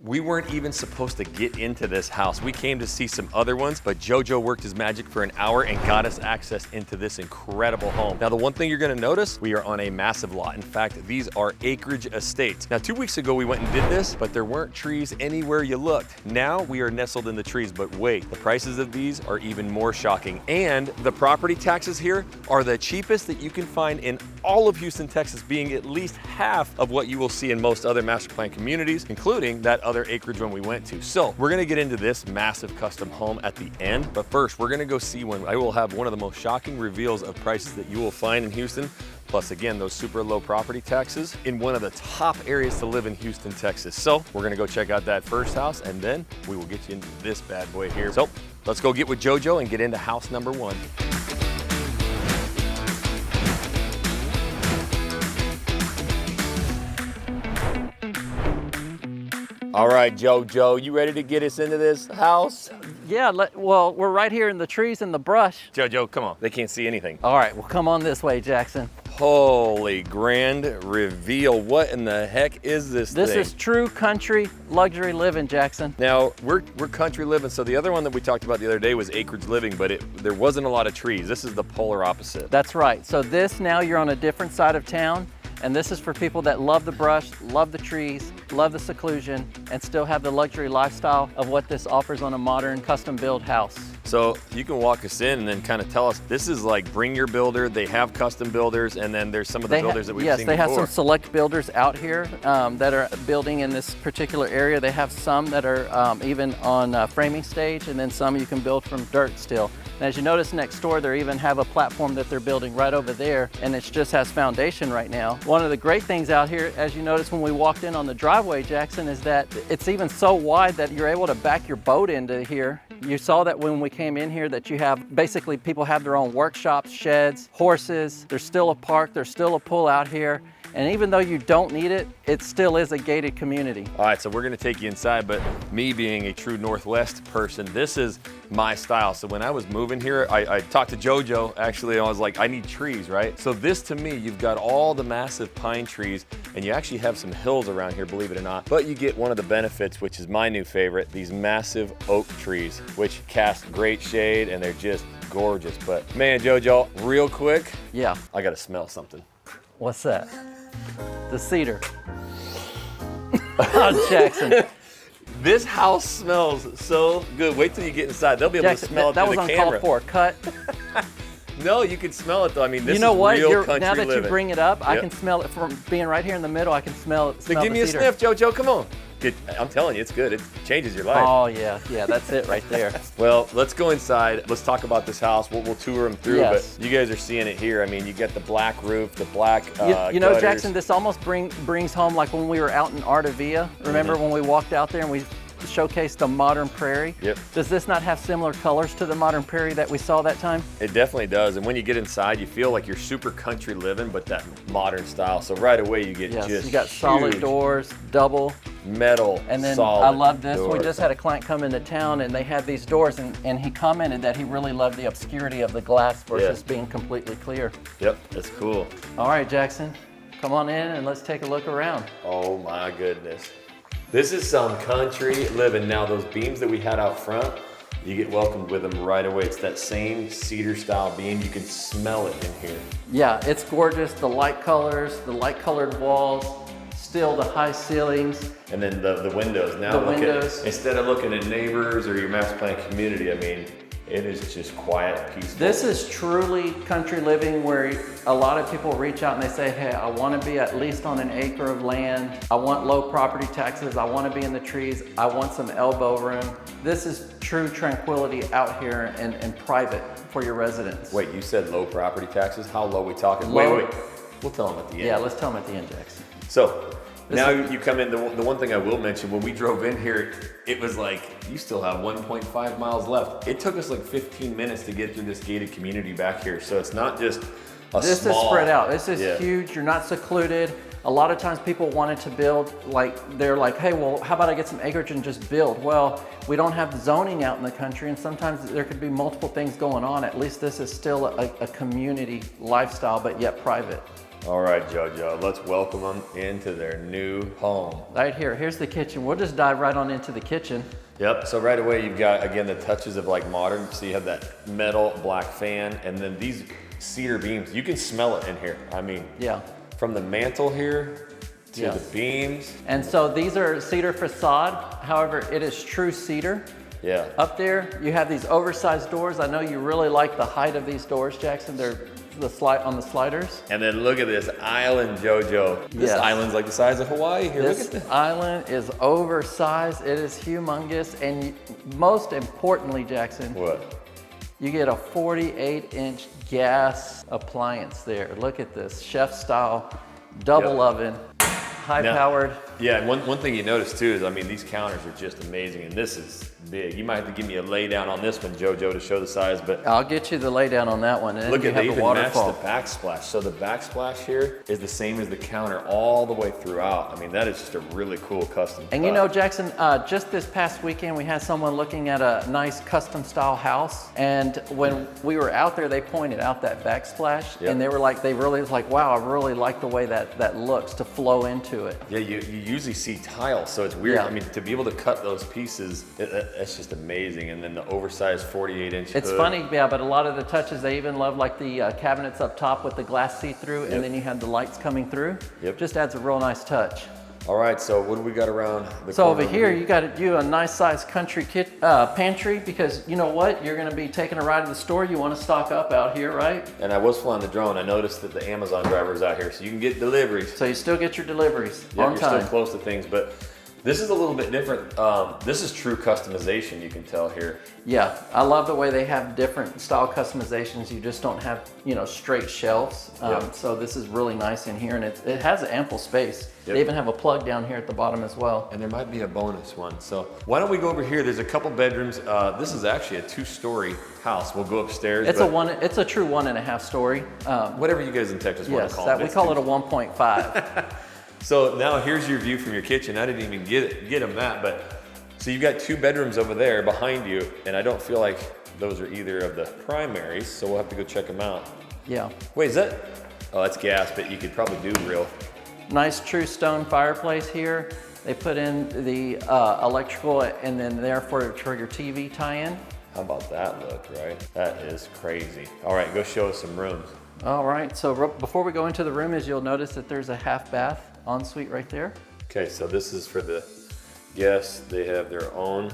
We weren't even supposed to get into this house. We came to see some other ones, but JoJo worked his magic for an hour and got us access into this incredible home. Now, the one thing you're gonna notice, we are on a massive lot. In fact, these are acreage estates. Now, 2 weeks ago, we went and did this, but there weren't trees anywhere you looked. Now, we are nestled in the trees, but wait, the prices of these are even more shocking. And the property taxes here are the cheapest that you can find in all of Houston, Texas, being at least half of what you will see in most other master plan communities, including that other acreage one we went to. So we're gonna get into this massive custom home at the end, but first we're gonna go see one. I will have one of the most shocking reveals of prices that you will find in Houston. Plus, again, those super low property taxes in one of the top areas to live in Houston, Texas. So we're gonna go check out that first house, and then we will get you into this bad boy here. So let's go get with JoJo and get into house number 1. All right, JoJo, you ready to get us into this house? Yeah, well, we're right here in the trees and the brush. JoJo, come on. They can't see anything. All right, well, come on this way, Jackson. Holy grand reveal. What in the heck is this thing? This is true country luxury living, Jackson. Now, we're country living, so the other one that we talked about the other day was acreage living, but there wasn't a lot of trees. This is the polar opposite. That's right. So this, now you're on a different side of town, and this is for people that love the brush, love the trees, love the seclusion, and still have the luxury lifestyle of what this offers on a modern custom build house. So you can walk us in and then kind of tell us, this is like bring your builder. They have custom builders, and then there's some of the builders that we've seen before. Yes, they have some select builders out here that are building in this particular area. They have some that are even on framing stage, and then some you can build from dirt still. And as you notice next door, they even have a platform that they're building right over there, and it just has foundation right now. One of the great things out here, as you noticed when we walked in on the driveway, Jackson, is that it's even so wide that you're able to back your boat into here. You saw that when we came in here that you have, basically people have their own workshops, sheds, horses. There's still a park, there's still a pool out here. And even though you don't need it, it still is a gated community. All right, so we're gonna take you inside, but me being a true Northwest person, this is my style. So when I was moving here, I talked to JoJo, actually, and I was like, I need trees, right? So this to me, you've got all the massive pine trees, and you actually have some hills around here, believe it or not. But you get one of the benefits, which is my new favorite, these massive oak trees, which cast great shade, and they're just gorgeous. But man, JoJo, real quick, Yeah. I gotta smell something. What's that? The cedar. Oh, Jackson. This house smells so good. Wait till you get inside. They'll be able Jackson, to smell it that through was the camera. uncalled for. Cut. No, you can smell it though. I mean, this You know is what? real country now that living. you bring it up, I Yep. can smell it from being right here in the middle. I can smell it. So give me a cedar. sniff, JoJo. Come on. I'm telling you, it's good. It changes your life. Oh yeah, that's it right there. Well, let's go inside. Let's talk about this house. We'll tour them through, Yes. but you guys are seeing it here. I mean, you get the black roof, the black You know, gutters. Jackson, this almost brings home like when we were out in Artavia. Remember when we walked out there and we showcased the modern prairie? Yep. Does this not have similar colors to the modern prairie that we saw that time? It definitely does. And when you get inside, you feel like you're super country living, but that modern style. So right away, you get just you got solid huge doors, double. metal, And then solid I love this. doors. We just had a client come into town and they had these doors, and he commented that he really loved the obscurity of the glass versus being completely clear. Yep, that's cool. All right, Jackson, come on in and let's take a look around. Oh my goodness. This is some country living. Now those beams that we had out front, you get welcomed with them right away. It's that same cedar style beam. You can smell it in here. Yeah, it's gorgeous. The light colors, the light colored walls, still the high ceilings. And then the windows. Now The look windows. at, instead of looking at neighbors or your master plan community, I mean, it is just quiet, peaceful. This is truly country living where a lot of people reach out and they say, hey, I want to be at least on an acre of land. I want low property taxes. I want to be in the trees. I want some elbow room. This is true tranquility out here and private for your residents. Wait, you said low property taxes? How low are we talking? Low. Wait. We'll tell them at the end. Yeah, let's tell them at the end, Jackson. So now you come in, the one thing I will mention, when we drove in here, it was like, you still have 1.5 miles left. It took us like 15 minutes to get through this gated community back here. So it's not just a This small, is spread out. This is Yeah. huge. You're not secluded. A lot of times people wanted to build, they're like, hey, well, how about I get some acreage and just build? Well, we don't have zoning out in the country, and sometimes there could be multiple things going on. At least this is still a community lifestyle, but yet private. All right, JoJo, let's welcome them into their new home. Right here, here's the kitchen. We'll just dive right on into the kitchen. Yep, so right away you've got, again, the touches of like modern. So you have that metal black fan, and then these cedar beams. You can smell it in here. I mean, Yeah. from the mantle here to Yes. the beams. And so these are cedar facade. However, it is true cedar. Yeah. Up there, you have these oversized doors. I know you really like the height of these doors, Jackson. They're on the sliders. And then look at this island, JoJo. This Yes. island's like the size of Hawaii here. This Look at this. island is oversized. It is humongous. And most importantly, Jackson, What? you get a 48-inch gas appliance there. Look at this, chef style, double Yep. oven, high powered. Yeah, and one thing you notice too is, I mean, these counters are just amazing, and this is big. You might have to give me a lay down on this one, JoJo, to show the size, but I'll get you the lay down on that one. And look you at, have they the even match waterfall. the backsplash. So the backsplash here is the same as the counter all the way throughout. I mean, that is just a really cool custom. And you know, Jackson, just this past weekend, we had someone looking at a nice custom style house. And when we were out there, they pointed out that backsplash. Yep. And they were like, wow, I really like the way that looks to flow into it. Yeah, you usually see tile, so it's weird. Yeah. I mean, to be able to cut those pieces, that's just amazing. And then the oversized 48-inch It's funny, yeah, but a lot of the touches, they even love like the cabinets up top with the glass see-through, Yep. and then you have the lights coming through. Yep. Just adds a real nice touch. All right, so what do we got around the So corner over here, you got a nice sized country pantry, because you know what? You're gonna be taking a ride to the store. You wanna stock up out here, right? And I was flying the drone. I noticed that the Amazon driver's out here, so you can get deliveries. So you still get your deliveries Yeah, on you're time. still close to things, but this is a little bit different. This is true customization, you can tell here. Yeah, I love the way they have different style customizations. You just don't have, straight shelves. Yep. So this is really nice in here, and it has ample space. Yep. They even have a plug down here at the bottom as well. And there might be a bonus one. So why don't we go over here? There's a couple bedrooms. This is actually a 2-story house. We'll go upstairs. It's but it's a true 1.5 story. whatever you guys in Texas want Yes, to call it. we call it a 1.5. So now here's your view from your kitchen. I didn't even get them that, but so you've got 2 bedrooms over there behind you, and I don't feel like those are either of the primaries, so we'll have to go check them out. Yeah. Wait, is that? Oh, that's gas, but you could probably do real. Nice true stone fireplace here. They put in the electrical and then there for your TV tie-in. How about that look, right? That is crazy. All right, go show us some rooms. All right, so before we go into the room, you'll notice that there's a half bath ensuite right there. Okay, so this is for the guests. They have their own.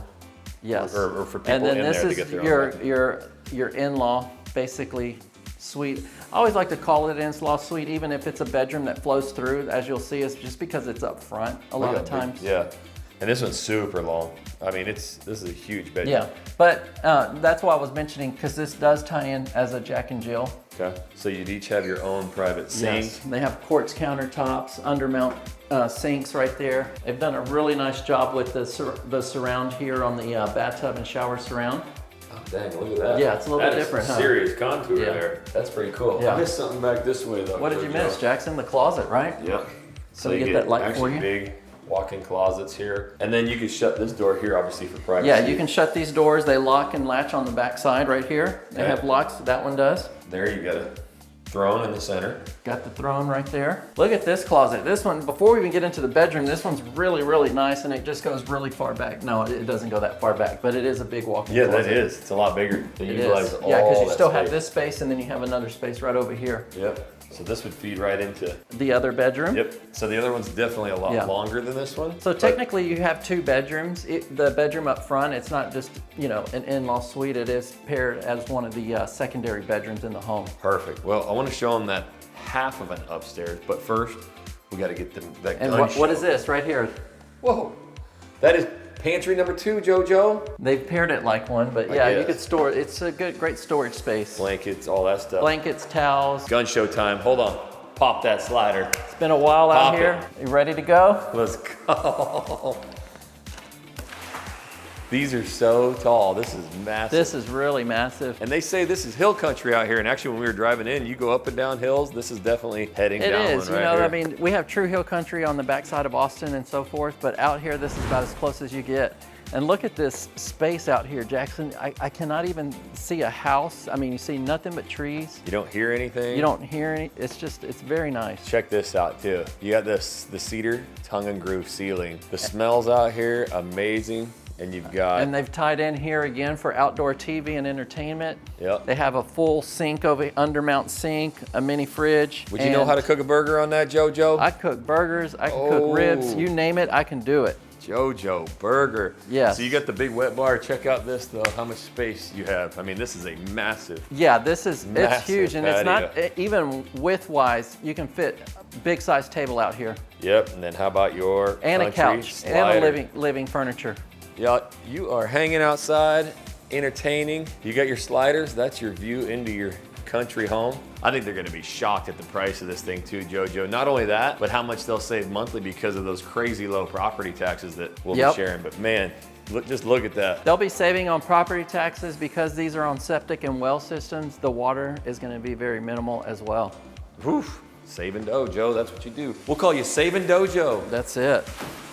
Yes. Or for people and then in this there to is get their own. your in-law, basically suite. I always like to call it an in-law suite, even if it's a bedroom that flows through, as you'll see, it's just because it's up front a lot of times. Yeah, and this one's super long. I mean, this is a huge bedroom. Yeah, but that's why I was mentioning, because this does tie in as a Jack and Jill. Okay, so you'd each have your own private sink. Yes, they have quartz countertops, undermount sinks right there. They've done a really nice job with the surround here on the bathtub and shower surround. Oh, dang, look at that. Yeah, it's a little bit different, That is huh? serious contour Yeah. there. That's pretty cool. Yeah. I missed something back this way though. What did you miss, Jackson? The closet, right? Yep. So you get that light for actually you? big walk-in closets here. And then you can shut this door here, obviously, for privacy. Yeah, you can shut these doors. They lock and latch on the back side right here. They Okay. have locks. That one does. There you got a throne in the center. Got the throne right there. Look at this closet. This one, before we even get into the bedroom, this one's really, really nice, and it just goes really far back. No, it doesn't go that far back, but it is a big walk-in Yeah, closet. that is. It's a lot bigger. They It utilize is. all Yeah, because you that still have space. this space, and then you have another space right over here. Yep. So this would feed right into. The other bedroom. Yep. So the other one's definitely a lot Yeah. longer than this one. So but- technically you have 2 bedrooms. The bedroom up front, it's not just, an in-law suite. It is paired as one of the secondary bedrooms in the home. Perfect. Well, I want to show them that half of an upstairs, but first we got to get them that And gun what is show. this right here? Whoa. That is pantry number 2, JoJo. They've paired it like one, but I yeah, you guess. could store, it's a great storage space. Blankets, all that stuff. Blankets, towels. Gun show time. Hold on. Pop that slider. It's been a while out Pop here. it. You ready to go? Let's go. These are so tall. This is massive. This is really massive. And they say this is hill country out here. And actually, when we were driving in, you go up and down hills. This is definitely heading down one right here. It is, you know, I mean, we have true hill country on the backside of Austin and so forth, but out here, this is about as close as you get. And look at this space out here, Jackson. I cannot even see a house. I mean, you see nothing but trees. You don't hear anything. You don't hear any. It's very nice. Check this out too. You got the cedar tongue and groove ceiling. The smells out here, amazing. And you've got... And they've tied in here again for outdoor TV and entertainment. Yep. They have a full sink undermount sink, a mini fridge. Would you know how to cook a burger on that, JoJo? I cook burgers, I can cook ribs, you name it, I can do it. JoJo burger. Yes. So you got the big wet bar. Check out this though, how much space you have. I mean, this is a massive. Yeah, it's huge, and patio. it's not, even width-wise, you can fit a big size table out here. Yep, and then how about your And a couch, slider? and a living furniture. Yeah, you are hanging outside, entertaining. You got your sliders, that's your view into your country home. I think they're gonna be shocked at the price of this thing too, JoJo. Not only that, but how much they'll save monthly because of those crazy low property taxes that we'll be sharing. But man, just look at that. They'll be saving on property taxes because these are on septic and well systems. The water is gonna be very minimal as well. Woof, saving dough, Joe, that's what you do. We'll call you Saving Dojo. That's it.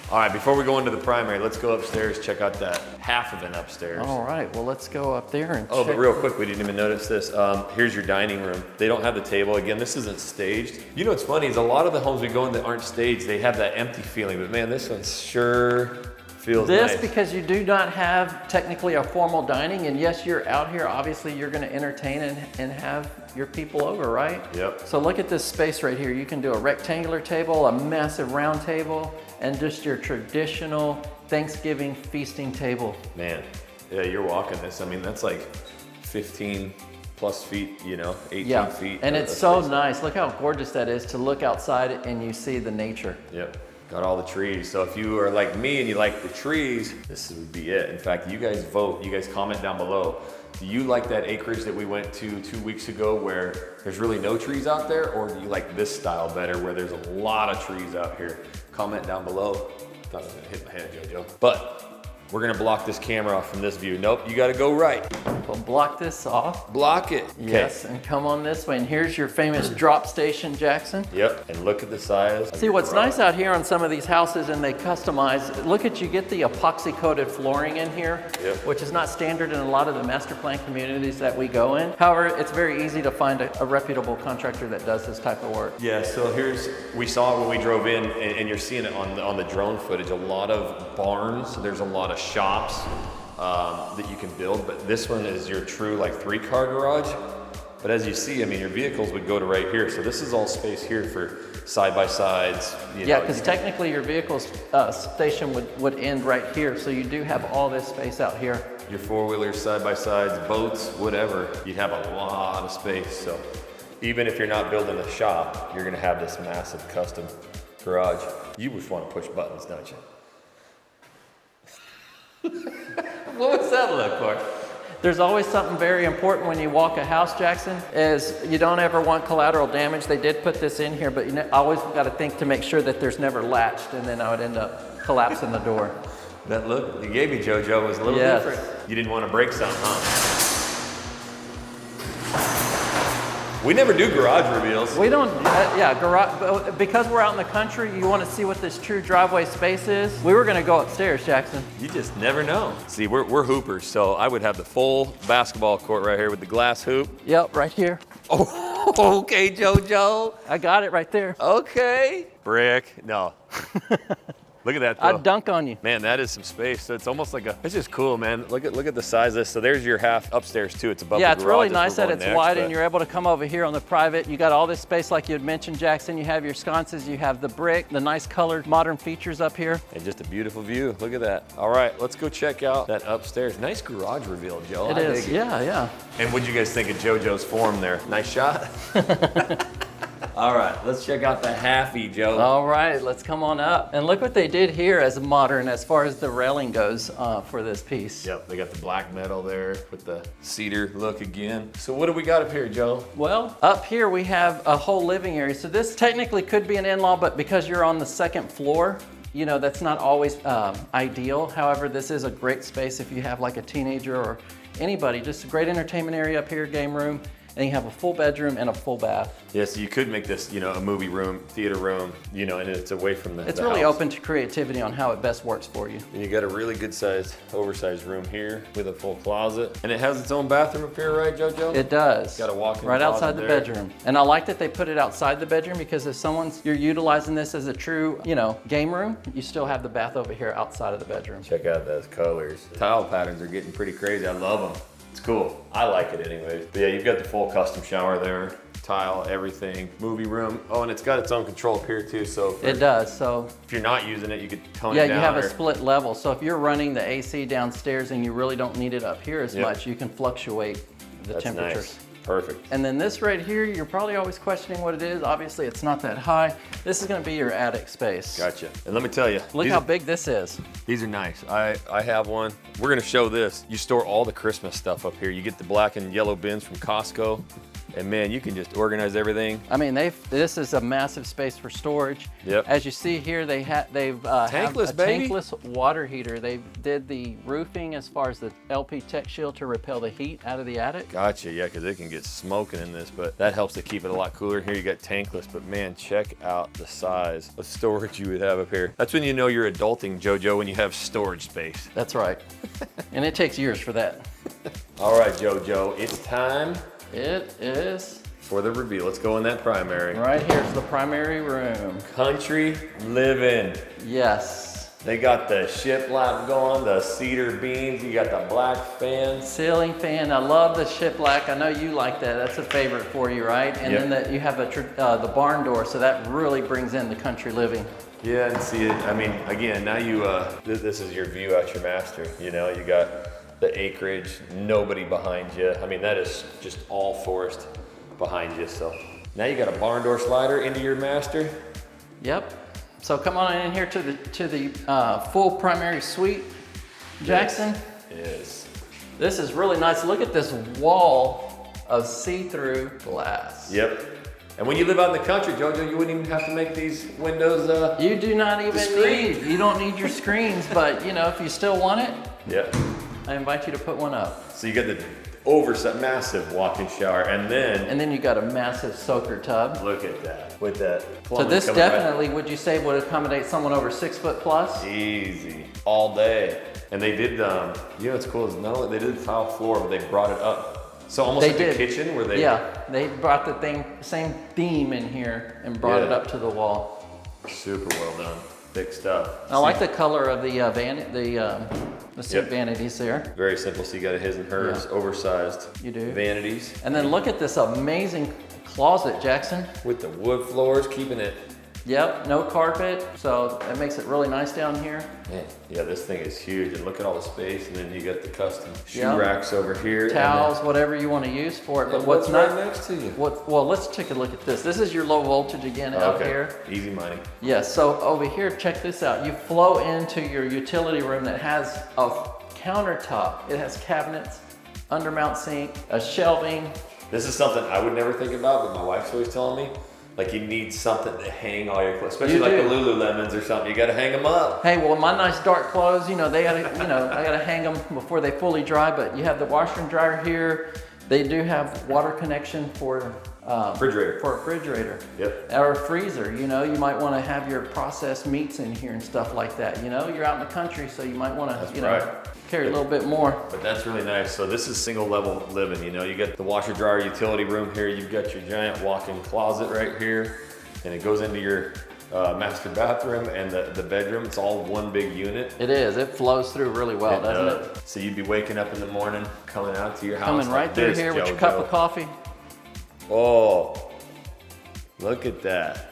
All right, before we go into the primary, let's go upstairs, check out that half of an upstairs. All right, well, let's go up there and Oh, check. but real quick, we didn't even notice this. Here's your dining room. They don't have the table. Again, this isn't staged. You know what's funny is a lot of the homes we go in that aren't staged, they have that empty feeling, but man, this one sure feels nice. Because you do not have technically a formal dining, and yes, you're out here, obviously you're gonna entertain and have your people over, right? Yep. So look at this space right here. You can do a rectangular table, a massive round table, and just your traditional Thanksgiving feasting table. Man, yeah, you're walking this. I mean, that's like 15 plus feet, you know, 18 feet. And it's so nice. Look how gorgeous that is to look outside and you see the nature. Yep. Got all the trees. So if you are like me and you like the trees, this would be it. In fact, you guys vote, you guys comment down below. Do you like that acreage that we went to 2 weeks ago where there's really no trees out there? Or do you like this style better where there's a lot of trees out here? Comment down below. Thought I was gonna hit my hand, JoJo. But we're gonna block this camera off from this view. Nope, you gotta go right. We'll block this off. Block it. Yes, and come on this way. And here's your famous drop station, Jackson. Yep, and look at the size. See, what's nice out here on some of these houses, and they customize, look at, you get the epoxy coated flooring in here, which is not standard in a lot of the master plan communities that we go in. However, it's very easy to find a reputable contractor that does this type of work. Yeah, so we saw it when we drove in, and you're seeing it on the drone footage, a lot of barns, there's a lot of shops that you can build, but this one is your true like 3-car garage. But as you see, I mean, your vehicles would go to right here. So this is all space here for side-by-sides. Yeah, because technically your vehicle's station would end right here. So you do have all this space out here. Your 4-wheelers, side-by-sides, boats, whatever, you'd have a lot of space. So even if you're not building a shop, you're gonna have this massive custom garage. You just want to push buttons, don't you? What was that look for? There's always something very important when you walk a house, Jackson, is you don't ever want collateral damage. They did put this in here, but you always got to think to make sure that there's never latched, and then I would end up collapsing the door. That look you gave me, JoJo, was a little different. You didn't want to break something, huh? We never do garage reveals. We don't, garage, because we're out in the country, you want to see what this true driveway space is. We were going to go upstairs, Jackson. You just never know. See, we're hoopers, so I would have the full basketball court right here with the glass hoop. Yep, right here. Oh, okay, JoJo. I got it right there. Okay. Brick, no. Look at that though. I'd dunk on you. Man, that is some space. So it's almost like it's just cool, man. Look at the size of this. So there's your half upstairs too. It's above the garage. Yeah, it's really nice that it's wide and you're able to come over here on the private. You got all this space like you had mentioned, Jackson. You have your sconces, you have the brick, the nice colored modern features up here. And just a beautiful view. Look at that. All right, let's go check out that upstairs. Nice garage reveal, Joe. It is, yeah. And what'd you guys think of JoJo's form there? Nice shot? All right, let's check out the halfie, Joe. All right, let's come on up. And look what they did here as modern as far as the railing goes for this piece. Yep, they got the black metal there with the cedar look again. So what do we got up here, Joe? Well, up here we have a whole living area. So this technically could be an in-law, but because you're on the second floor, You know, that's not always ideal. However, this is a great space if you have like a teenager or anybody. Just a great entertainment area up here, game room. And you have a full bedroom and a full bath. Yeah, so you could make this, you know, a movie room, theater room, you know, and it's away from the It's the really house. open to creativity on how it best works for you. And you got a really good sized, oversized room here with a full closet. And it has its own bathroom up here, right, JoJo? It does. Got a walk-in right closet outside the there. bedroom. And I like that they put it outside the bedroom because if you're utilizing this as a true, you know, game room, you still have the bath over here outside of the bedroom. Check out those colors. Tile patterns are getting pretty crazy. I love them. It's cool. I like it anyways. But yeah, you've got the full custom shower there, tile, everything, movie room. Oh, and it's got its own control up here too. So It does. So if you're not using it, you could tone yeah, it down. you have or- a split level. So if you're running the AC downstairs and you really don't need it up here as Yep. much, you can fluctuate the That's temperatures. nice. Perfect. And then this right here, you're probably always questioning what it is. Obviously, it's not that high. This is gonna be your attic space. Gotcha. And let me tell you, Look these how are- big this is. These are nice. I have one. We're gonna show this. You store all the Christmas stuff up here. You get the black and yellow bins from Costco. And man, you can just organize everything. I mean, this is a massive space for storage. Yep. As you see here, they've have Tankless, a baby. tankless water heater. They did the roofing as far as the LP Tech Shield to repel the heat out of the attic. Gotcha, yeah, because it can get smoking in this, but that helps to keep it a lot cooler. Here you got tankless, but man, check out the size of storage you would have up here. That's when you know you're adulting, JoJo, when you have storage space. That's right. And it takes years for that. All right, JoJo, it's time It is for the reveal. Let's go in that primary. right here's the primary room. Country living. Yes. They got the shiplap going, the cedar beams, you got the black fans. Ceiling fan. I love the shiplap. I know you like that. That's a favorite for you, right? And Yep. then you have the barn door, so that really brings in the country living. Yeah, and see it, I mean, again, now you, this is your view out your master. You know, you got the acreage, nobody behind you. I mean, that is just all forest behind you. So now you got a barn door slider into your master. Yep. So come on in here to the full primary suite, Jackson. Yes. This is really nice. Look at this wall of see-through glass. Yep. And when you live out in the country, JoJo, you wouldn't even have to make these windows, You do not even screen. you don't need your screens, but you know, if you still want it, Yep. I invite you to put one up. So you got the oversized, massive walk-in shower, and then You got a massive soaker tub. look at that with that. So plumbing this coming right- definitely, would you say, would accommodate someone over 6 foot plus? Easy, all day. And they did, you know what's cool is not only they did the tile floor, but they brought it up. So almost They like did. a kitchen where they. Yeah, they brought the same theme in here and brought it Yeah. up to the wall. Super well done, thick stuff. I like the color of the seat Yep. vanities there. Very simple. So you got a his and hers, oversized. You do. Vanities And then look at this amazing closet, Jackson. with the wood floors, keeping it. Yep, no carpet, so that makes it really nice down here. Man, yeah, this thing is huge, and look at all the space. And then you got the custom shoe Yep. racks over here. and Towels, whatever you want to use for it. then- But what's right not next to you? well, let's take a look at this. This is your low voltage again out Okay, here. easy money. Yes, so over here, check this out. You flow into your utility room that has a countertop. It has cabinets, undermount sink, a shelving. This is something I would never think about, but my wife's always telling me. Like you need something to hang all your clothes, especially You like do. the Lululemons or something. You got to hang them up. Hey, well, my nice dark clothes, you know, they gotta, I gotta hang them before they fully dry, but you have the washer and dryer here. They do have water connection for Refrigerator. For a refrigerator. Yep. Or a freezer, you know, you might want to have your processed meats in here and stuff like that. You know, you're out in the country, so you might want That's to, right. carry a little bit more. But that's really nice. So this is single level living. You know, you got the washer dryer utility room here. You've got your giant walk-in closet right here, and it goes into your master bathroom and the bedroom. It's all one big unit. It is. It flows through really well, doesn't it? So you'd be waking up in the morning, coming out to your house. Coming right like through this, here with your JoJo. cup of coffee. Oh, look at that.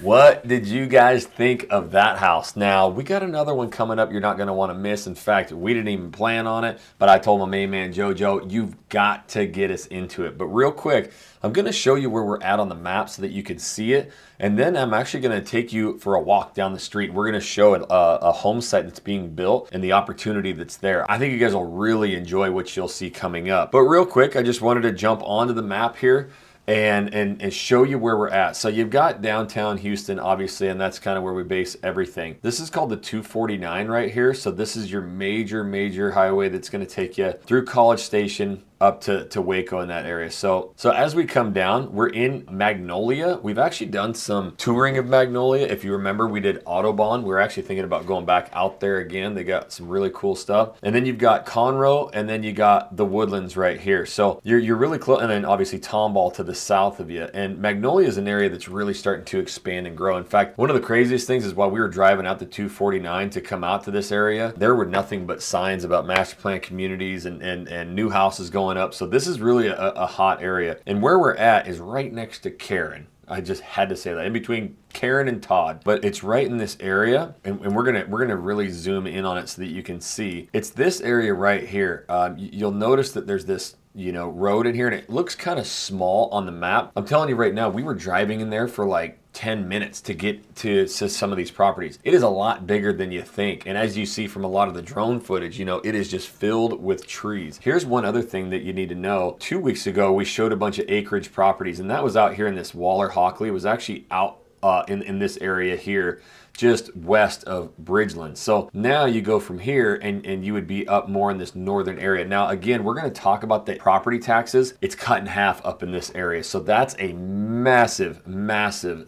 What did you guys think of that house? Now, we got another one coming up you're not going to want to miss. In fact, we didn't even plan on it, but I told my main man, JoJo, you've got to get us into it. But real quick, I'm going to show you where we're at on the map so that you can see it. And then I'm actually going to take you for a walk down the street. We're going to show a home site that's being built and the opportunity that's there. I think you guys will really enjoy what you'll see coming up. But real quick, I just wanted to jump onto the map here and show you where we're at. So you've got downtown Houston, obviously, and that's kind of where we base everything. This is called the 249 right here. So this is your major highway that's going to take you through College Station up to Waco in that area. So as we come down, we're in Magnolia. We've actually done some touring of Magnolia. If you remember, we did Autobahn. We're actually thinking about going back out there again. They got some really cool stuff. And then you've got Conroe, and then you got the Woodlands right here. So you're really close. And then obviously Tomball to the south of you. And Magnolia is an area that's really starting to expand and grow. In fact, one of the craziest things is while we were driving out the 249 to come out to this area, there were nothing but signs about master plan communities and new houses going up. So this is really a hot area. And where we're at is right next to Karen. I just had to say that, in between Karen and Todd, but it's right in this area, and we're gonna really zoom in on it so that you can see. It's this area right here. You'll notice that there's this road in here, and it looks kind of small on the map. I'm telling you right now, we were driving in there for like 10 minutes to get to some of these properties. It is a lot bigger than you think. And as you see from a lot of the drone footage, it is just filled with trees. Here's one other thing that you need to know. 2 weeks ago, we showed a bunch of acreage properties, and that was out here in this Waller Hockley. It was actually out in this area here, just west of Bridgeland. So now you go from here and you would be up more in this northern area. Now, again, we're going to talk about the property taxes. It's cut in half up in this area. So that's a massive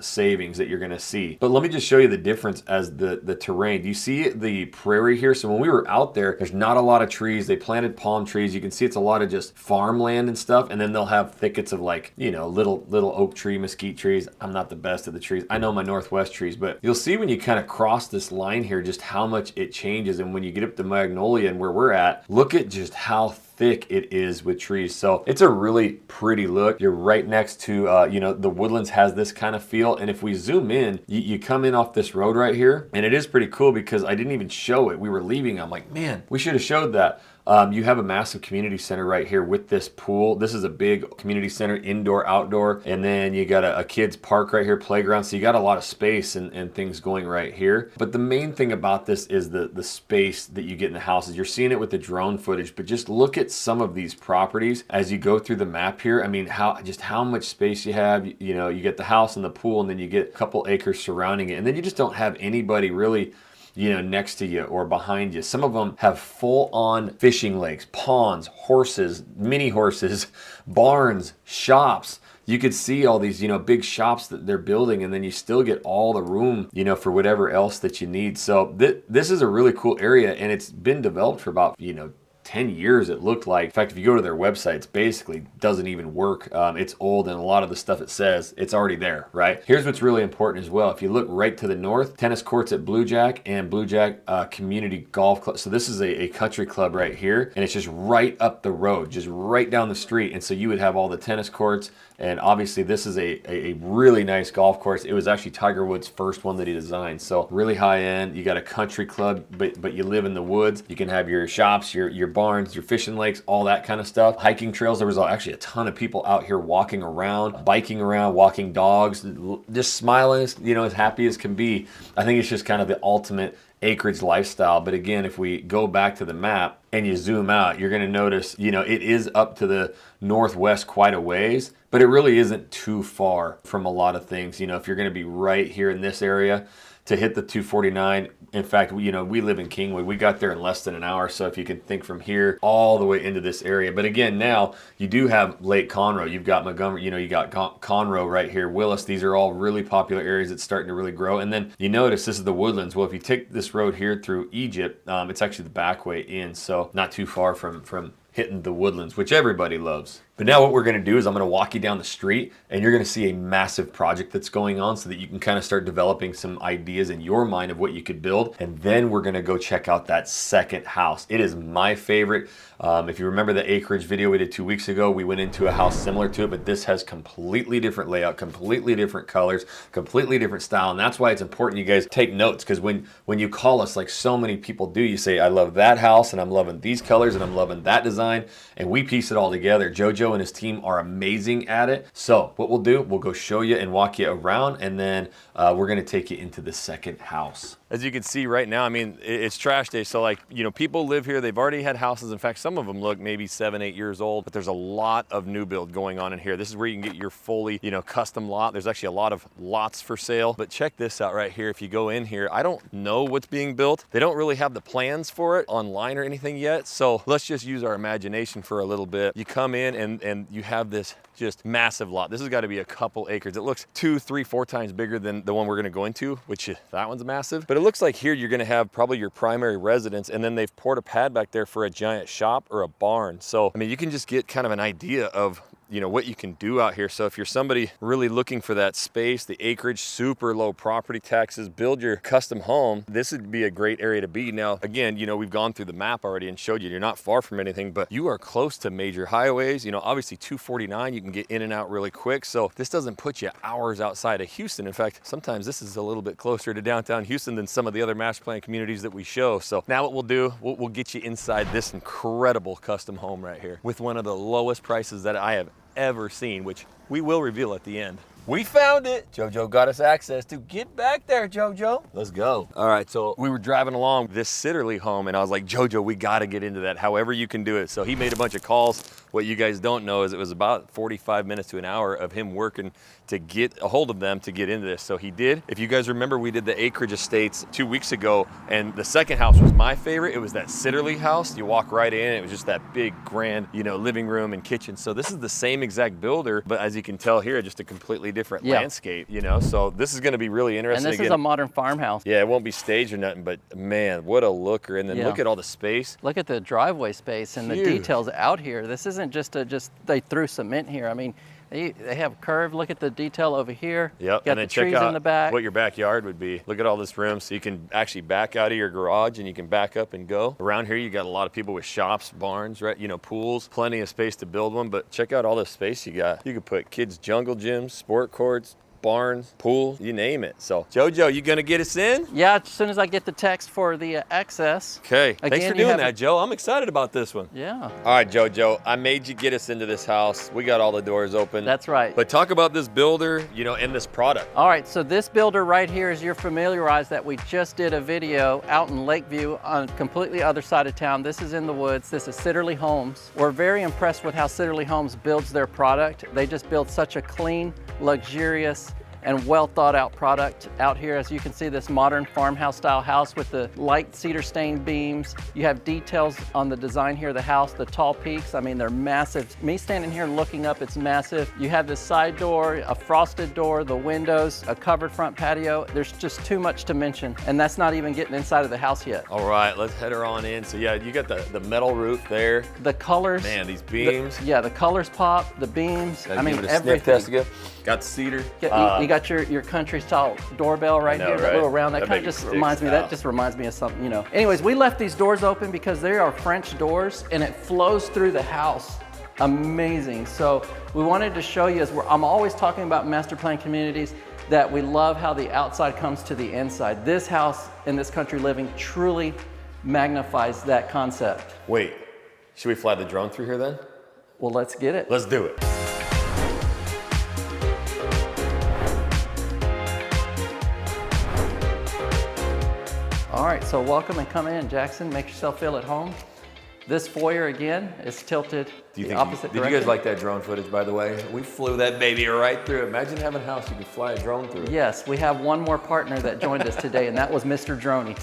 savings that you're going to see. But let me just show you the difference as the terrain. Do you see the prairie here? So when we were out there's not a lot of trees. They planted palm trees. You can see it's a lot of just farmland and stuff. And then they'll have thickets of like, little oak tree, mesquite trees. I'm not the best at the trees. I know my Northwest trees, but you'll see when you kind of cross this line here just how much it changes. And when you get up to Magnolia and where we're at, look at just how thick it is with trees. So it's a really pretty look. You're right next to the Woodlands has this kind of feel. And if we zoom in, you come in off this road right here, and it is pretty cool because I didn't even show it. We were leaving. I'm like, man, we should have showed that. You have a massive community center right here with this pool. This is a big community center, indoor, outdoor. And then you got a kids park right here, playground. So you got a lot of space and things going right here. But the main thing about this is the space that you get in the houses. You're seeing it with the drone footage, but just look at some of these properties as you go through the map here. I mean, how much space you have. You get the house and the pool, and then you get a couple acres surrounding it. And then you just don't have anybody really next to you or behind you. Some of them have full-on fishing lakes, ponds, horses, mini horses, barns, shops. You could see all these, big shops that they're building, and then you still get all the room, for whatever else that you need. So this is a really cool area, and it's been developed for about, 10 years it looked like. In fact, if you go to their website, it's basically doesn't even work. It's old, and a lot of the stuff it says, it's already there, right? Here's what's really important as well. If you look right to the north, tennis courts at Blue Jack and Blue Jack Community Golf Club. So this is a country club right here, and it's just right up the road, just right down the street. And so you would have all the tennis courts, and obviously this is a really nice golf course. It was actually Tiger Woods' first one that he designed. So really high end. You got a country club, but you live in the woods. You can have your shops, your barns, your fishing lakes, all that kind of stuff. Hiking trails. There was actually a ton of people out here walking around, biking around, walking dogs, just smiling, as happy as can be. I think it's just kind of the ultimate acreage lifestyle. But again, if we go back to the map and you zoom out, you're going to notice, it is up to the northwest quite a ways, but it really isn't too far from a lot of things. If you're going to be right here in this area to hit the 249, in fact, we live in Kingwood. We got there in less than an hour. So if you can think from here all the way into this area. But again, now you do have Lake Conroe. You've got Montgomery, you got Conroe right here, Willis. These are all really popular areas that's starting to really grow. And then you notice this is the Woodlands. Well, if you take this road here through Egypt, it's actually the back way in. So not too far from hitting the Woodlands, which everybody loves. But now what we're going to do is I'm going to walk you down the street, and you're going to see a massive project that's going on so that you can kind of start developing some ideas in your mind of what you could build. And then we're going to go check out that second house. It is my favorite. If you remember the Acreage video we did 2 weeks ago, we went into a house similar to it, but this has completely different layout, completely different colors, completely different style. And that's why it's important you guys take notes, because when you call us, like so many people do, you say, I love that house, and I'm loving these colors, and I'm loving that design, and we piece it all together. JoJo and his team are amazing at it. So what we'll do, we'll go show you and walk you around, and then we're going to take you into the second house. As you can see right now, I mean, it's trash day. So like, you know, people live here, they've already had houses. In fact, some of them look maybe 7, 8 years old, but there's a lot of new build going on in here. This is where you can get your fully, you know, custom lot. There's actually a lot of lots for sale, but check this out right here. If you go in here, I don't know what's being built. They don't really have the plans for it online or anything yet. So let's just use our imagination for a little bit. You come in and you have this just massive lot. This has got to be a couple acres. It looks 2, 3, 4 times bigger than the one we're going to go into, which that one's massive. But it looks like here you're going to have probably your primary residence, and then they've poured a pad back there for a giant shop or a barn. So I mean, you can just get kind of an idea of, you know, what you can do out here. So if you're somebody really looking for that space, the acreage, super low property taxes, build your custom home, this would be a great area to be. Now, again, you know, we've gone through the map already and showed you you're not far from anything, but you are close to major highways. You know, obviously 249, you can get in and out really quick. So this doesn't put you hours outside of Houston. In fact, sometimes this is a little bit closer to downtown Houston than some of the other master plan communities that we show. So now what we'll do, we'll get you inside this incredible custom home right here with one of the lowest prices that I have ever seen, which we will reveal at the end. We found it. JoJo got us access to get back there, JoJo. Let's go. All right, so we were driving along this Sitterly home and I was like, JoJo, we got to get into that however you can do it. So he made a bunch of calls. What you guys don't know is it was about 45 minutes to an hour of him working to get a hold of them to get into this. So he did. If you guys remember, we did the Acreage Estates 2 weeks ago, and the second house was my favorite. It was that Sitterly house. You walk right in, it was just that big, grand, you know, living room and kitchen. So this is the same exact builder, but as you can tell here, just a completely different landscape, you know? So this is gonna be really interesting. And this is a modern farmhouse. Yeah, it won't be staged or nothing, but man, what a looker. And then look at all the space. Look at the driveway space and Huge. the details out here. This isn't just they threw cement here. I mean, they have curved. Look at the detail over here. Yep, Got and then the check trees out in the back. what your backyard would be. Look at all this room, so you can actually back out of your garage and you can back up and go. Around here, you got a lot of people with shops, barns, right? You know, pools, plenty of space to build one, but check out all this space you got. You could put kids' jungle gyms, sport courts, barns, pool, you name it. So, JoJo, you gonna get us in? Yeah, as soon as I get the text for the access. Okay, thanks for doing that, Joe. I'm excited about this one. Yeah. All right, JoJo, I made you get us into this house. We got all the doors open. That's right. But talk about this builder, you know, and this product. All right, so this builder right here is you're familiarized that we just did a video out in Lakeview on completely other side of town. This is in the woods. This is Sitterly Homes. We're very impressed with how Sitterly Homes builds their product. They just build such a clean, luxurious, and well thought out product out here. As you can see, this modern farmhouse style house with the light cedar stained beams. You have details on the design here of the house, the tall peaks. I mean, they're massive. Me standing here looking up, it's massive. You have this side door, a frosted door, the windows, a covered front patio. There's just too much to mention. And that's not even getting inside of the house yet. All right, let's head her on in. So yeah, you got the metal roof there. The colors. Man, these beams. The colors pop, the beams. Gotta I mean, give it a everything. sniff test again. Got the cedar. You got your country style doorbell right here, that little round. That kind of just reminds me. That just reminds me of something, you know. Anyways, we left these doors open because they are French doors and it flows through the house. Amazing. So we wanted to show you, I'm always talking about master plan communities, that we love how the outside comes to the inside. This house in this country living truly magnifies that concept. Wait, should we fly the drone through here then? Well, let's get it. Let's do it. All right, so welcome and come in, Jackson. Make yourself feel at home. This foyer again is tilted the opposite direction. Did you guys like that drone footage, by the way? We flew that baby right through. Imagine having a house you could fly a drone through. Yes, we have one more partner that joined us today, and that was Mr. Droney.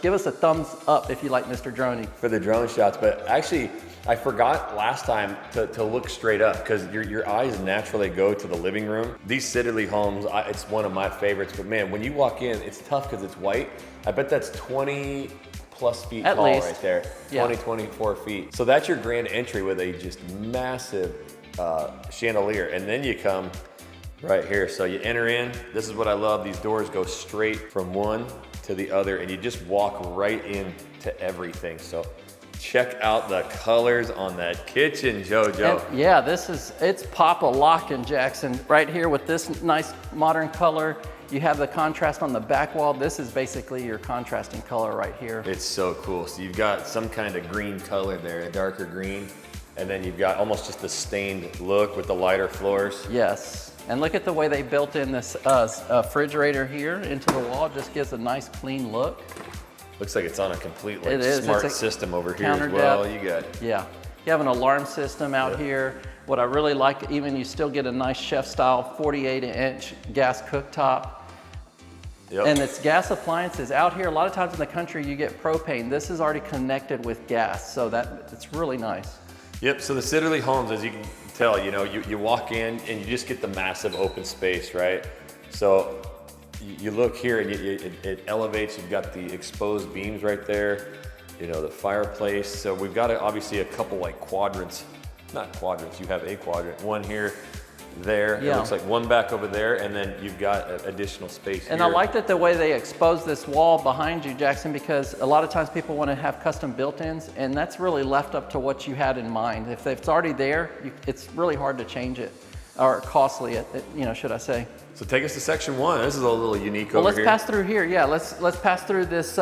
Give us a thumbs up if you like Mr. Droney. For the drone shots, but actually, I forgot last time to look straight up because your eyes naturally go to the living room. These Sitterly homes, it's one of my favorites, but man, when you walk in, it's tough because it's white. I bet that's 20 plus feet at tall least. Right there, 20, 24 feet. So that's your grand entry with a just massive chandelier. And then you come right here. So you enter in, this is what I love. These doors go straight from one to the other and you just walk right into everything. So check out the colors on that kitchen, JoJo. And yeah, it's pop-a-lockin', Jackson. Right here with this nice modern color. You have the contrast on the back wall. This is basically your contrasting color right here. It's so cool. So you've got some kind of green color there, a darker green, and then you've got almost just a stained look with the lighter floors. Yes. And look at the way they built in this refrigerator here into the wall. Just gives a nice clean look. Looks like it's on a complete like, It is. smart system over here as counter well. depth. You got Yeah. You have an alarm system out Yeah. here. What I really like, even you still get a nice chef-style 48-inch gas cooktop. Yep. And it's gas appliances out here. A lot of times in the country, you get propane. This is already connected with gas, so it's really nice. Yep, so the Sidderly homes, as you can tell, you know, you walk in and you just get the massive open space, right? So you look here and it elevates, you've got the exposed beams right there, you know, the fireplace. So we've got obviously a couple like quadrants, not quadrants, you have a quadrant, one here, there, Yeah. it looks like one back over there, and then you've got additional space And here. I like that the way they expose this wall behind you, Jackson, because a lot of times people want to have custom built-ins, and that's really left up to what you had in mind. If it's already there, it's really hard to change it, or costly, you know, should I say. So take us to section 1. This is a little unique Well, over let's here. pass through here. Yeah, let's pass through this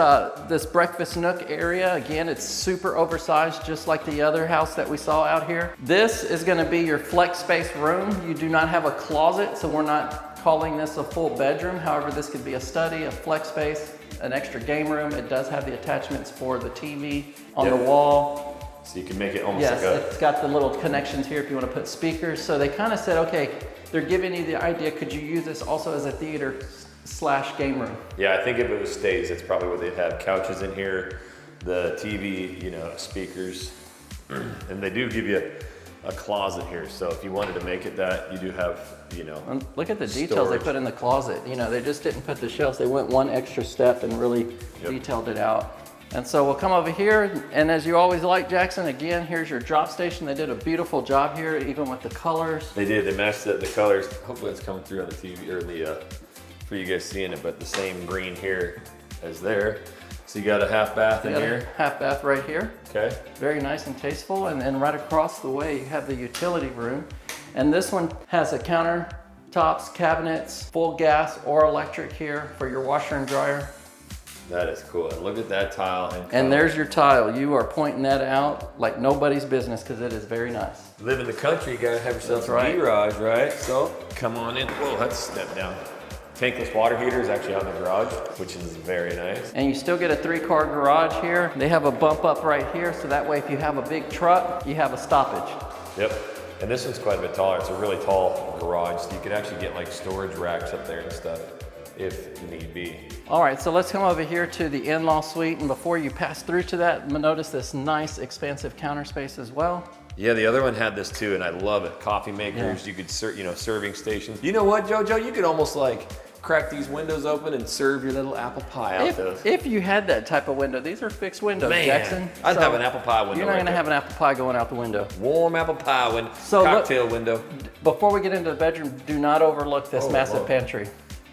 this breakfast nook area. Again, it's super oversized, just like the other house that we saw out here. This is going to be your flex space room. You do not have a closet, so we're not calling this a full bedroom. However, this could be a study, a flex space, an extra game room. It does have the attachments for the TV on the wall. So you can make it almost Yes, like a... it's got the little connections here if you want to put speakers. So they kind of said, okay, they're giving you the idea, could you use this also as a theater / game room? Yeah, I think if it was stays, it's probably what they'd have. Couches in here, the TV, you know, speakers. And they do give you a closet here. So if you wanted to make it that, you do have, you know, And look at the details they put in the closet. You know, they just didn't put the shelves. They went one extra step and really detailed it out. And so we'll come over here, and as you always like, Jackson, again, here's your drop station. They did a beautiful job here, even with the colors. They did. They matched the colors. Hopefully it's coming through on the TV or the for you guys seeing it, but the same green here as there. So you got a half bath in here. Half bath right here. Okay. Very nice and tasteful. And then right across the way, you have the utility room. And this one has a countertops, cabinets, full gas or electric here for your washer and dryer. That is cool. And look at that tile. And there's your tile. You are pointing that out like nobody's business because it is very nice. Live in the country, you gotta have yourself That's a right. garage, right? So come on in. Whoa, that's a step down. Tankless water heater is actually on the garage, which is very nice. And you still get a 3-car garage here. They have a bump up right here, so that way if you have a big truck, you have a stoppage. Yep. And this one's quite a bit taller. It's a really tall garage. So you could actually get like storage racks up there and stuff if need be. All right, so let's come over here to the in-law suite. And before you pass through to that, notice this nice expansive counter space as well. Yeah, the other one had this too, and I love it. Coffee makers, you could serve, you know, serving stations. You know what, JoJo? You could almost like crack these windows open and serve your little apple pie out those. If you had that type of window, these are fixed windows, Man, Jackson. I'd So have an apple pie window. You're not right gonna there. have an apple pie going out the window. Warm apple pie window, So cocktail window. Before we get into the bedroom, do not overlook this massive whoa. pantry.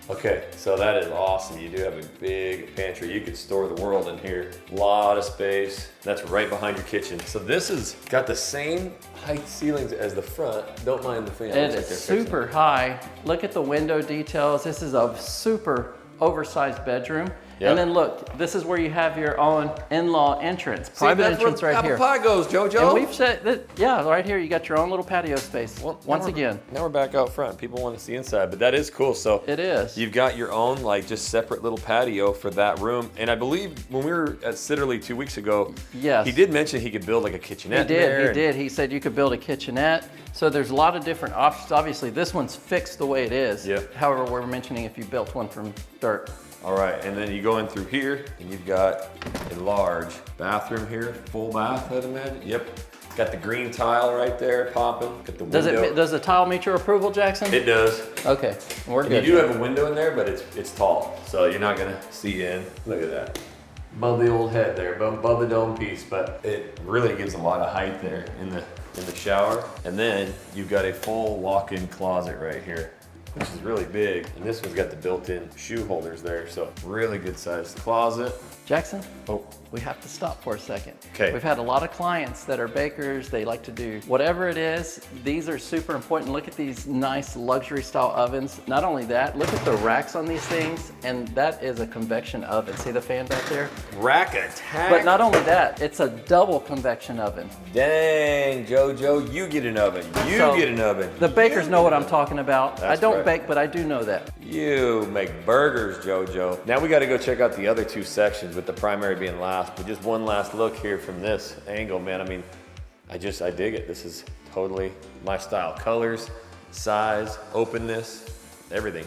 Okay, so that is awesome. You do have a big pantry. You could store the world in here. A lot of space. That's right behind your kitchen. So this has got the same height ceilings as the front. Don't mind the fan. It is super high. Look at the window details. This is a super oversized bedroom. Yep. And then look, this is where you have your own in-law entrance, See, private that's entrance where right here. apple pie goes, JoJo. And we've said that, yeah, right here you got your own little patio space. Well, Once again, now we're back out front. People want to see inside, but that is cool. So it is. you've got your own like just separate little patio for that room. And I believe when we were at Sidderly 2 weeks ago, Yes. he did mention he could build like a kitchenette. He did, there he and- did. He said you could build a kitchenette. So there's a lot of different options. Obviously, this one's fixed the way it is. Yep. However, we're mentioning if you built one from dirt. All right, and then you go in through here, and you've got a large bathroom here, full bath, I'd imagine. Yep, got the green tile right there popping. Got the window. Does the tile meet your approval, Jackson? It does. Okay, we're And good. you do have a window in there, but it's tall, so you're not gonna see in. Look at that. Above the old head there, above the dome piece, but it really gives a lot of height there in the shower. And then you've got a full walk-in closet right here. which is really big. And this one's got the built-in shoe holders there, so really good sized closet. Jackson, Oh, we have to stop for a second. Okay. We've had a lot of clients that are bakers. They like to do whatever it is. These are super important. Look at these nice luxury style ovens. Not only that, look at the racks on these things. And that is a convection oven. See the fan back there? rack attack. But not only that, it's a double convection oven. Dang, JoJo, you get an oven. You So, get an oven. The bakers know what I'm talking about. I That's don't right. bake, but I do know that. You make burgers, JoJo. Now we got to go check out the other two sections, with the primary being last. But just one last look here from this angle, man. I mean, I dig it. This is totally my style. Colors, size, openness, everything.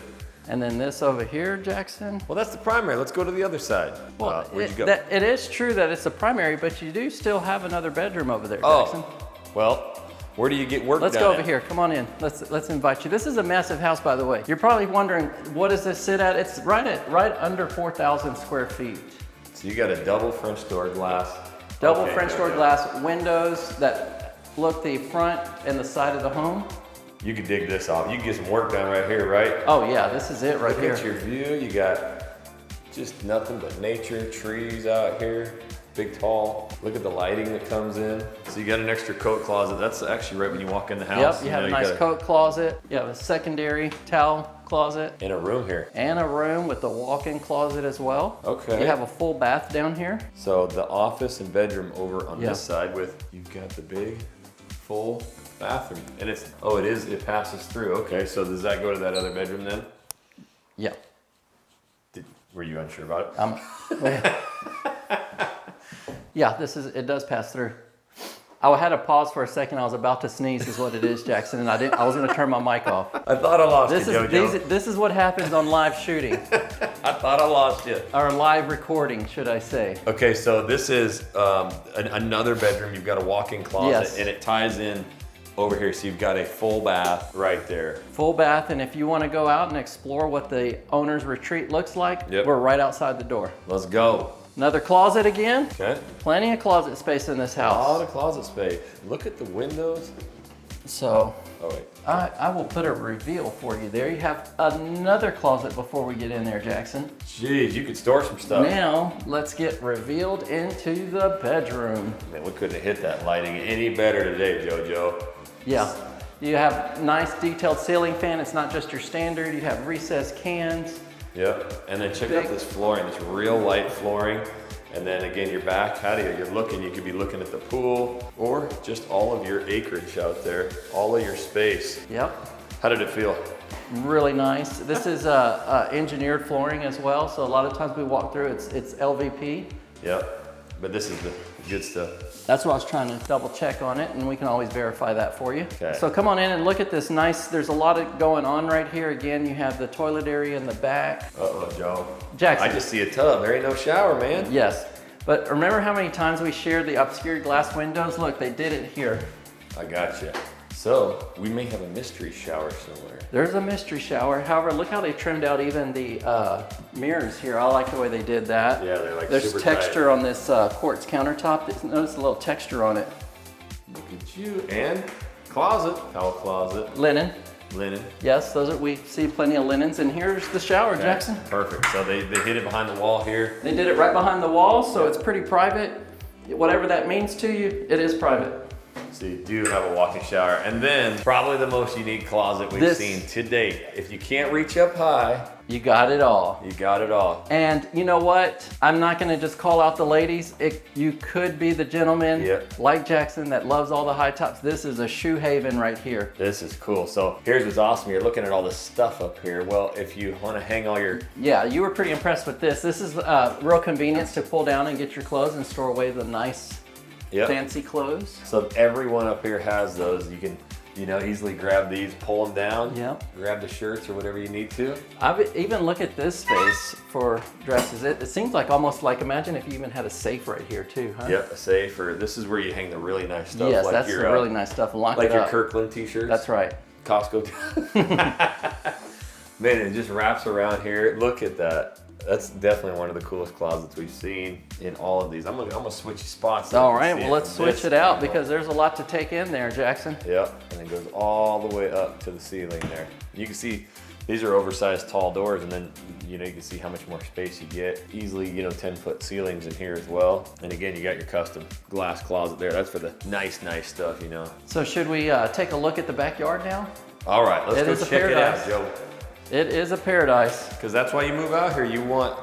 And then this over here, Jackson. Well, that's the primary. Let's go to the other side. Well, Where'd you go? it is true that it's a primary, but you do still have another bedroom over there, Jackson. Oh, well, where do you get work Let's done go over at? here. Come on in. Let's invite you. This is a massive house, by the way. You're probably wondering, what does this sit at? It's right under 4,000 square feet. So you got a double French door glass. Double Okay, French door JoJo. glass windows that look the front and the side of the home. You could dig this off. You can get some work done right here, right? Oh yeah, this is it right Look here. at your view. You got just nothing but nature, trees out here, big tall. Look at the lighting that comes in. So you got an extra coat closet. That's actually right when you walk in the house. Yep, you have know, a nice got coat closet. You have a secondary towel closet in a room here. and a room with a walk-in closet as well. Okay. You have a full bath down here. So the office and bedroom over on Yeah. this side with, you've got the big, full bathroom. And it passes through. Okay, so does that go to that other bedroom then? Yeah. Were you unsure about it? Yeah, it does pass through. I had to pause for a second. I was about to sneeze, is what it is, Jackson, and I was going to turn my mic off. I thought I lost This you, JoJo. is this is what happens on live shooting, I thought I lost you. or live recording, should I say? Okay, so this is another bedroom. You've got a walk-in closet, Yes. and it ties in over here. So you've got a full bath right there. Full bath, and if you want to go out and explore what the owner's retreat looks like, Yep. we're right outside the door. Let's go. Another closet again. Okay. Plenty of closet space in this A lot house. of closet space. Look at the windows. So Oh wait. I will put a reveal for you there. You have another closet before we get in there, Jackson. Jeez, you could store some stuff. Now, let's get revealed into the bedroom. Man, we couldn't have hit that lighting any better today, JoJo. Yeah. You have nice detailed ceiling fan. It's not just your standard. You have recessed cans. Yep. And then check out this flooring, this real light flooring. And then again, your back patio, you could be looking at the pool or just all of your acreage out there, all of your space. Yep. How did it feel? Really nice. This is engineered flooring as well. So a lot of times we walk through, it's LVP. Yep. But this is the good stuff. That's what I was trying to double check on it, and we can always verify that for you. Okay. So come on in and look at this nice, there's a lot of going on right here. Again, you have the toilet area in the back. Uh-oh, Joe. Jackson. I just see a tub. There ain't no shower, man. Yes, but remember how many times we shared the obscured glass windows? Look, they did it here. I got you. So we may have a mystery shower somewhere. There's a mystery shower. However, look how they trimmed out even the mirrors here. I like the way they did that. Yeah, they're like There's super texture on this quartz countertop. Notice a little texture on it. Look at you. And closet, towel closet, Linen. linen. Yes, we see plenty of linens. And here's the shower, Okay, Jackson. Perfect. So they hid it behind the wall here. They did it right behind the wall, so it's pretty private. Whatever that means to you, it is private. So you do have a walk-in shower. And then probably the most unique closet we've seen to date. If you can't reach up high, You got it all. you got it all. And you know what? I'm not gonna just call out the ladies. You could be the gentleman Yep. like Jackson that loves all the high tops. This is a shoe haven right here. This is cool. So here's what's awesome. You're looking at all this stuff up here. Well, if you want to hang all your Yeah, you were pretty impressed with this. This is real convenience to pull down and get your clothes and store away the nice fancy clothes. So everyone up here has those. You can, easily grab these, pull them down. Yep. Grab the shirts or whatever you need to. I've even look at this space for dresses. It seems like almost like, imagine if you even had a safe right here too, huh? Yep, a safe. Or this is where you hang the really nice stuff. Yes, like that's your, the really nice stuff. Lock like it your up. Kirkland t-shirts. That's right. Costco. Man, it just wraps around here. Look at that. That's definitely one of the coolest closets we've seen in all of these. I'm gonna switch spots. so All you can right, see well, let's from this switch it out angle. because there's a lot to take in there, Jackson. Yep, and it goes all the way up to the ceiling there. You can see These are oversized tall doors, and then you can see how much more space you get. Easily 10-foot ceilings in here as well. And again, you got your custom glass closet there. That's for the nice stuff, So should we take a look at the backyard now? All right, let's go check it out, Joe. It is a paradise. Because that's why you move out here. You want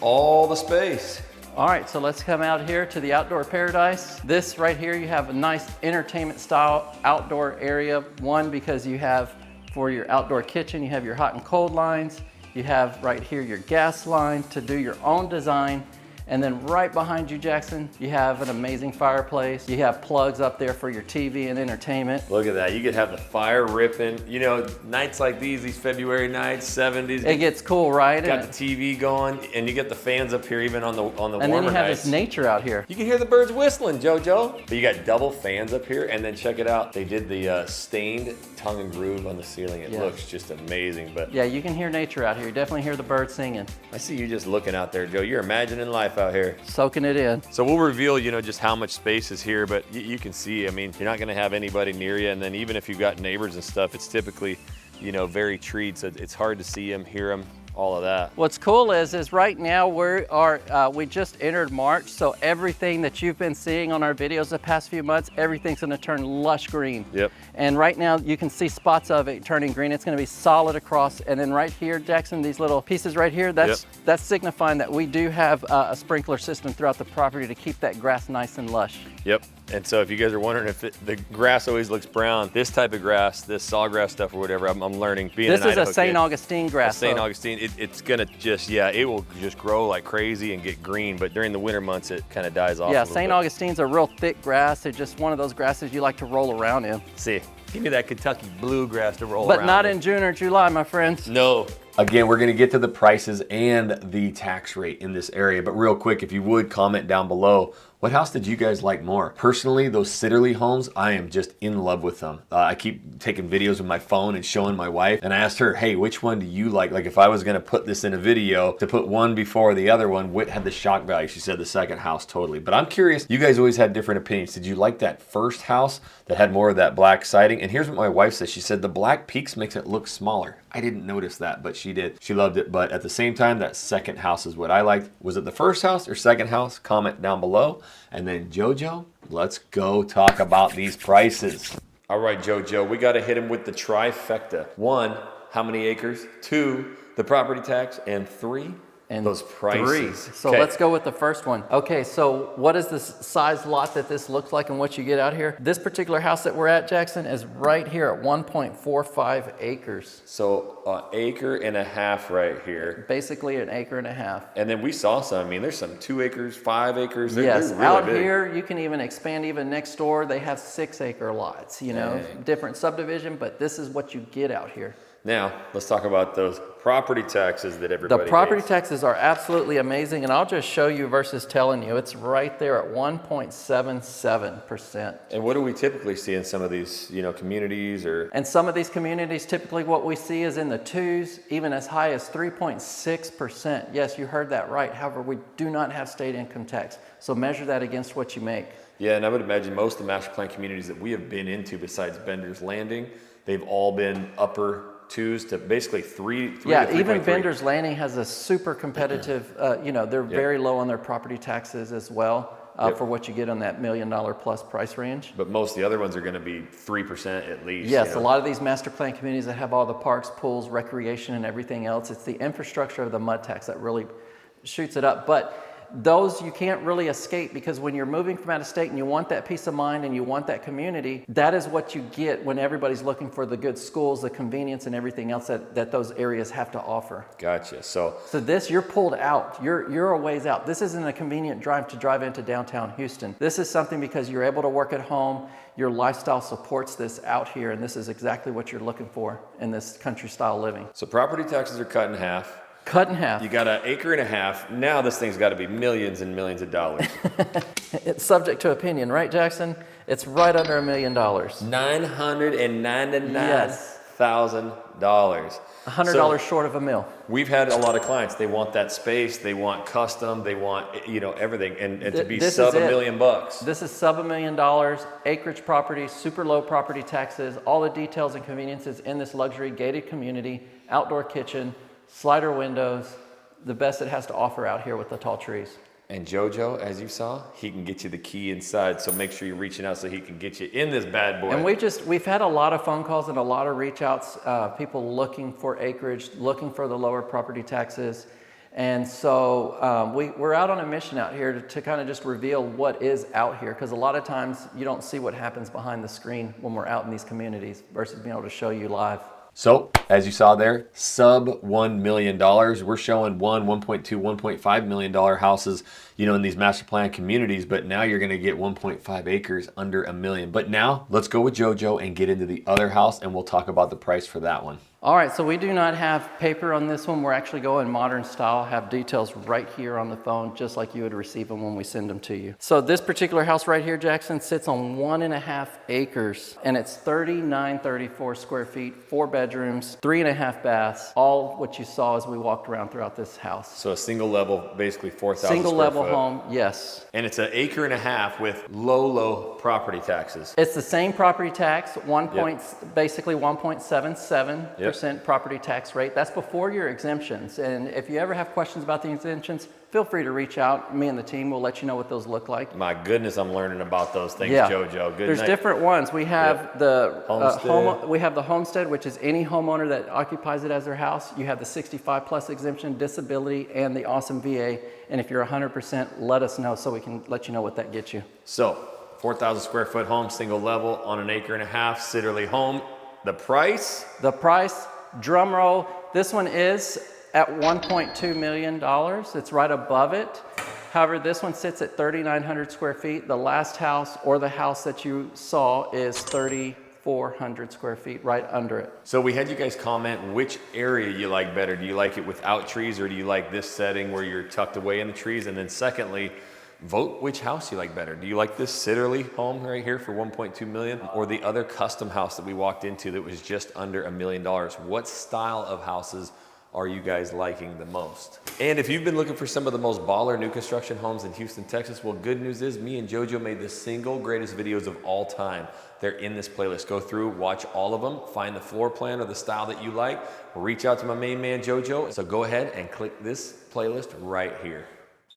all the space. All right, so let's come out here to the outdoor paradise. This right here, you have a nice entertainment style outdoor area. One, because you have for your outdoor kitchen, you have your hot and cold lines. You have right here your gas line to do your own design. And then right behind you, Jackson, you have an amazing fireplace. You have plugs up there for your TV and entertainment. Look at that, you could have the fire ripping. Nights like these February nights, 70s. It gets cool, right? Got the TV going, and you get the fans up here even on the warmer nights. And then you have this nature out here. You can hear the birds whistling, JoJo. But you got double fans up here, and then check it out. They did the stained tongue and groove on the ceiling. It looks just amazing. But yeah, you can hear nature out here. You definitely hear the birds singing. I see you just looking out there, Joe. You're imagining life out here. Soaking it in. So we'll reveal, just how much space is here, but you can see, you're not gonna have anybody near you. And then even if you've got neighbors and stuff, it's typically, very treed. So it's hard to see them, hear them, all of that. What's cool is right now we just entered March, so everything that you've been seeing on our videos the past few months, everything's gonna turn lush green. Yep. And right now you can see spots of it turning green. It's gonna be solid across. And then right here, Jackson, these little pieces right here, that's signifying that we do have a sprinkler system throughout the property to keep that grass nice and lush. Yep. And so if you guys are wondering if the grass always looks brown, this type of grass, this sawgrass stuff or whatever, I'm learning. This is a St. Augustine grass. St. Augustine, it's gonna it will just grow like crazy and get green, but during the winter months, it kind of dies off. Yeah, St. Augustine's a real thick grass. It's just one of those grasses you like to roll around in. See, give me that Kentucky bluegrass to roll around. But not in June or July, my friends. No. Again, we're gonna get to the prices and the tax rate in this area, but real quick, if you would comment down below, what house did you guys like more? Personally, those Sitterly homes, I am just in love with them. I keep taking videos with my phone and showing my wife, and I asked her, hey, which one do you like? Like if I was gonna put this in a video, to put one before the other one, what had the shock value? She said the second house totally. But I'm curious, you guys always had different opinions. Did you like that first house that had more of that black siding? And here's what my wife said. She said the black peaks makes it look smaller. I didn't notice that, but she did. She loved it, but at the same time, that second house is what I liked. Was it the first house or second house? Comment down below. And then JoJo, let's go talk about these prices. All right, JoJo, we got to hit him with the trifecta. 1, how many acres? 2, the property tax, and 3, and those prices. 3. So let's go with the first one. Okay, so what is the size lot that this looks like and what you get out here? This particular house that we're at, Jackson, is right here at 1.45 acres. So an acre and a half right here. Basically an acre and a half. And then we saw some, there's some 2 acres, 5 acres. Yes, they're really out big. here you can even expand even next door. They have 6-acre lots, Dang. different subdivision, but this is what you get out here. Now, let's talk about those property taxes that everybody The property hates. taxes are absolutely amazing, and I'll just show you versus telling you. It's right there at 1.77%. And what do we typically see in some of these, communities or? And some of these communities, typically what we see is in the 2s, even as high as 3.6%. Yes, you heard that right. However, we do not have state income tax. So measure that against what you make. Yeah, and I would imagine most of the master plan communities that we have been into besides Bender's Landing, they've all been upper 2s to basically 3. Yeah, to even 3.3. Bender's Landing has a super competitive, they're very low on their property taxes as well for what you get on that $1 million plus price range. But most of the other ones are going to be 3% at least. Yes, a lot of these master plan communities that have all the parks, pools, recreation, and everything else, it's the infrastructure of the mud tax that really shoots it up. But those you can't really escape, because when you're moving from out of state and you want that peace of mind and you want that community, that is what you get when everybody's looking for the good schools, the convenience, and everything else that those areas have to offer. Gotcha. So this, you're pulled out. You're a ways out. This isn't a convenient drive to drive into downtown Houston. This is something because you're able to work at home. Your lifestyle supports this out here, and this is exactly what you're looking for in this country style living. So property taxes are cut in half. Cut in half. You got an acre and a half. Now this thing's got to be millions and millions of dollars. It's subject to opinion, right, Jackson? It's right under $1 million. $999,000. $100 short of a mil. We've had a lot of clients, they want that space, they want custom, they want, everything, and to be sub $1 million. This is sub $1 million, acreage property, super low property taxes, all the details and conveniences in this luxury gated community, outdoor kitchen, slider windows, the best it has to offer out here with the tall trees. And JoJo, as you saw, he can get you the key inside, so make sure you're reaching out so he can get you in this bad boy. And we've had a lot of phone calls and a lot of reach outs, people looking for acreage, looking for the lower property taxes. And so we're out on a mission out here to kind of just reveal what is out here, because a lot of times you don't see what happens behind the screen when we're out in these communities versus being able to show you live. So, as you saw there, sub $1 million. We're showing $1.2, $1.5 million houses, in these master plan communities, but now you're gonna get 1.5 acres under $1 million. But now, let's go with JoJo and get into the other house, and we'll talk about the price for that one. All right, so we do not have paper on this one. We're actually going modern style, have details right here on the phone, just like you would receive them when we send them to you. So this particular house right here, Jackson, sits on 1.5 acres, and it's 3934 square feet, 4 bedrooms, 3.5 baths, all what you saw as we walked around throughout this house. So a single level, basically 4,000 single square level foot. home, yes. And it's 1.5 acres with low property taxes. It's the same property tax, basically 1.77%. Property tax rate. That's before your exemptions. And if you ever have questions about the exemptions, feel free to reach out. Me and the team will let you know what those look like. My goodness, I'm learning about those things, yeah. JoJo. Good There's night. Different ones. We have the homestead. We have the homestead, which is any homeowner that occupies it as their house. You have the 65 plus exemption, disability, and the awesome VA. And if you're 100%, let us know so we can let you know what that gets you. So 4,000 square foot home, single level on 1.5 acres, Sitterly home. The price, drum roll, this one is at $1.2 million. It's right above it. However, this one sits at 3,900 square feet. The last house or the house that you saw is 3,400 square feet, right under it. So we had you guys comment which area you like better. Do you like it without trees, or do you like this setting where you're tucked away in the trees? And then secondly, vote which house you like better. Do you like this Sitterly home right here for 1.2 million, or the other custom house that we walked into that was just under $1 million? What style of houses are you guys liking the most? And if you've been looking for some of the most baller new construction homes in Houston, Texas, well, good news is me and JoJo made the single greatest videos of all time. They're in this playlist. Go through, watch all of them, find the floor plan or the style that you like, reach out to my main man JoJo. So go ahead and click this playlist right here.